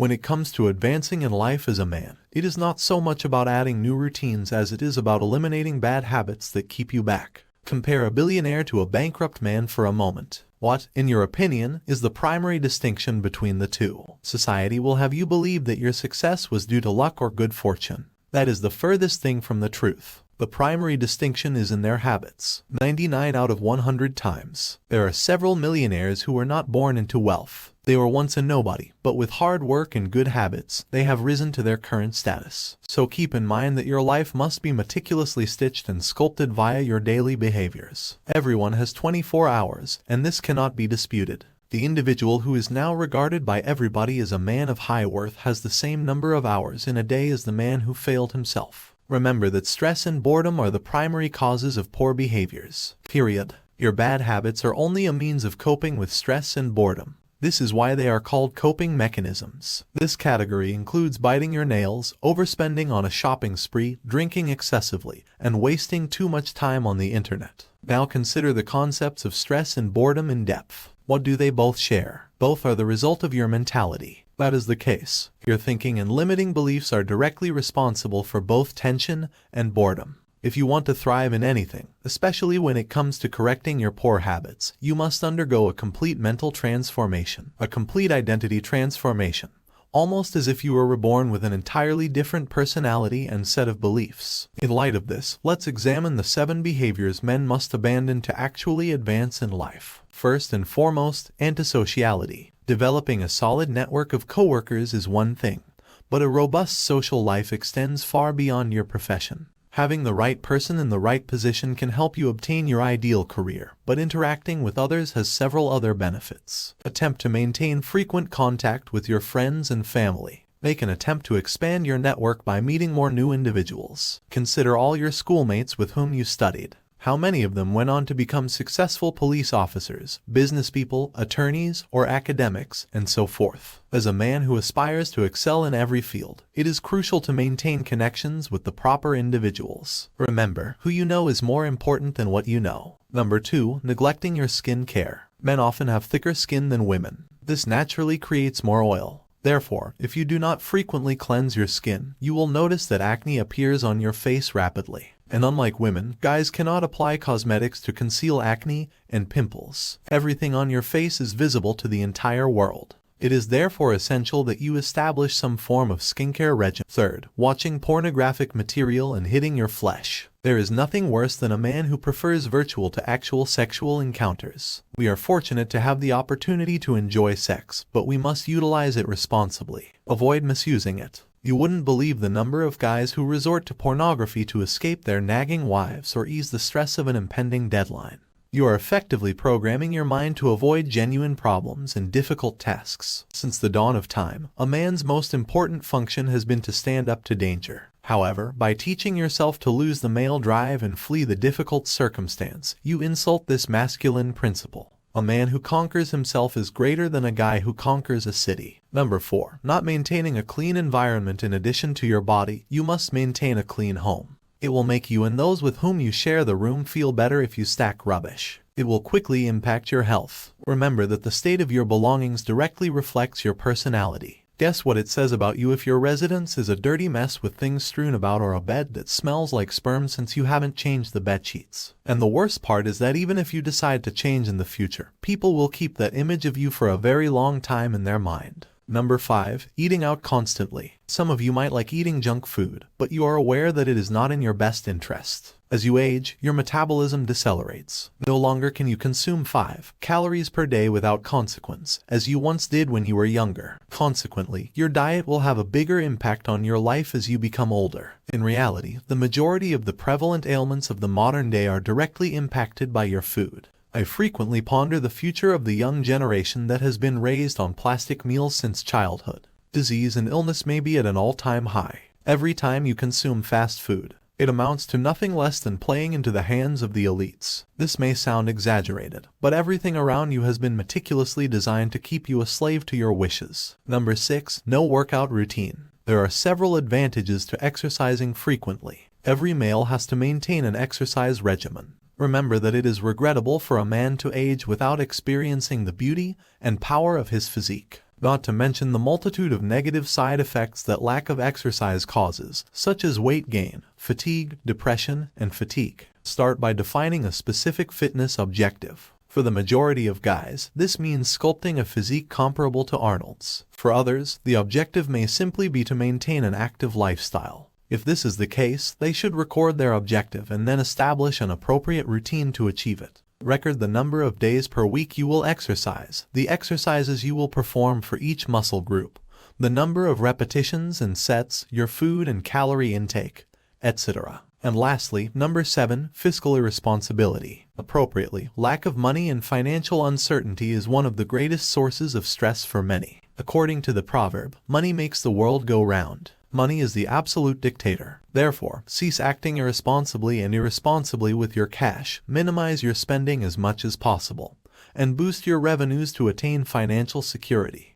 When it comes to advancing in life as a man, it is not so much about adding new routines as it is about eliminating bad habits that keep you back. Compare a billionaire to a bankrupt man for a moment. What, in your opinion, is the primary distinction between the two? Society will have you believe that your success was due to luck or good fortune. That is the furthest thing from the truth. The primary distinction is in their habits. 99 out of 100 times. There are several millionaires who were not born into wealth. They were once a nobody, but with hard work and good habits, they have risen to their current status. So keep in mind that your life must be meticulously stitched and sculpted via your daily behaviors. Everyone has 24 hours, and this cannot be disputed. The individual who is now regarded by everybody as a man of high worth has the same number of hours in a day as the man who failed himself. Remember that stress and boredom are the primary causes of poor behaviors. Period. Your bad habits are only a means of coping with stress and boredom. This is why they are called coping mechanisms. This category includes biting your nails, overspending on a shopping spree, drinking excessively, and wasting too much time on the internet. Now consider the concepts of stress and boredom in depth. What do they both share? Both are the result of your mentality. That is the case. Your thinking and limiting beliefs are directly responsible for both tension and boredom. If you want to thrive in anything, especially when it comes to correcting your poor habits, you must undergo a complete mental transformation, a complete identity transformation, almost as if you were reborn with an entirely different personality and set of beliefs. In light of this, let's examine the 7 behaviors men must abandon to actually advance in life. First and foremost, antisociality. Developing a solid network of coworkers is one thing, but a robust social life extends far beyond your profession. Having the right person in the right position can help you obtain your ideal career, but interacting with others has several other benefits. Attempt to maintain frequent contact with your friends and family. Make an attempt to expand your network by meeting more new individuals. Consider all your schoolmates with whom you studied. How many of them went on to become successful police officers, business people, attorneys, or academics, and so forth? As a man who aspires to excel in every field, it is crucial to maintain connections with the proper individuals. Remember, who you know is more important than what you know. Number 2, neglecting your skin care. Men often have thicker skin than women. This naturally creates more oil. Therefore, if you do not frequently cleanse your skin, you will notice that acne appears on your face rapidly. And unlike women, guys cannot apply cosmetics to conceal acne and pimples. Everything on your face is visible to the entire world. It is therefore essential that you establish some form of skincare regimen. Third, watching pornographic material and hitting your flesh. There is nothing worse than a man who prefers virtual to actual sexual encounters. We are fortunate to have the opportunity to enjoy sex, but we must utilize it responsibly. Avoid misusing it. You wouldn't believe the number of guys who resort to pornography to escape their nagging wives or ease the stress of an impending deadline. You are effectively programming your mind to avoid genuine problems and difficult tasks. Since the dawn of time, a man's most important function has been to stand up to danger. However, by teaching yourself to lose the male drive and flee the difficult circumstance, you insult this masculine principle. A man who conquers himself is greater than a guy who conquers a city. Number 4. Not maintaining a clean environment. In addition to your body, you must maintain a clean home. It will make you and those with whom you share the room feel better if you stack rubbish. It will quickly impact your health. Remember that the state of your belongings directly reflects your personality. Guess what it says about you if your residence is a dirty mess with things strewn about or a bed that smells like sperm since you haven't changed the bedsheets. And the worst part is that even if you decide to change in the future, people will keep that image of you for a very long time in their mind. Number 5. Eating out constantly. Some of you might like eating junk food, but you are aware that it is not in your best interest. As you age, your metabolism decelerates. No longer can you consume 5 calories per day without consequence, as you once did when you were younger. Consequently, your diet will have a bigger impact on your life as you become older. In reality, the majority of the prevalent ailments of the modern day are directly impacted by your food. I frequently ponder the future of the young generation that has been raised on plastic meals since childhood. Disease and illness may be at an all-time high. Every time you consume fast food, it amounts to nothing less than playing into the hands of the elites. This may sound exaggerated, but everything around you has been meticulously designed to keep you a slave to your wishes. Number 6. No workout routine. There are several advantages to exercising frequently. Every male has to maintain an exercise regimen. Remember that it is regrettable for a man to age without experiencing the beauty and power of his physique. not to mention the multitude of negative side effects that lack of exercise causes, such as weight gain, fatigue, depression, and fatigue. Start by defining a specific fitness objective. For the majority of guys, this means sculpting a physique comparable to Arnold's. For others, the objective may simply be to maintain an active lifestyle. If this is the case, they should record their objective and then establish an appropriate routine to achieve it. Record the number of days per week you will exercise, the exercises you will perform for each muscle group, the number of repetitions and sets, your food and calorie intake, etc. And lastly, number 7, fiscal irresponsibility. Appropriately, lack of money and financial uncertainty is one of the greatest sources of stress for many. According to the proverb, money makes the world go round. Money is the absolute dictator. Therefore, cease acting irresponsibly and irresponsibly with your cash, minimize your spending as much as possible, and boost your revenues to attain financial security.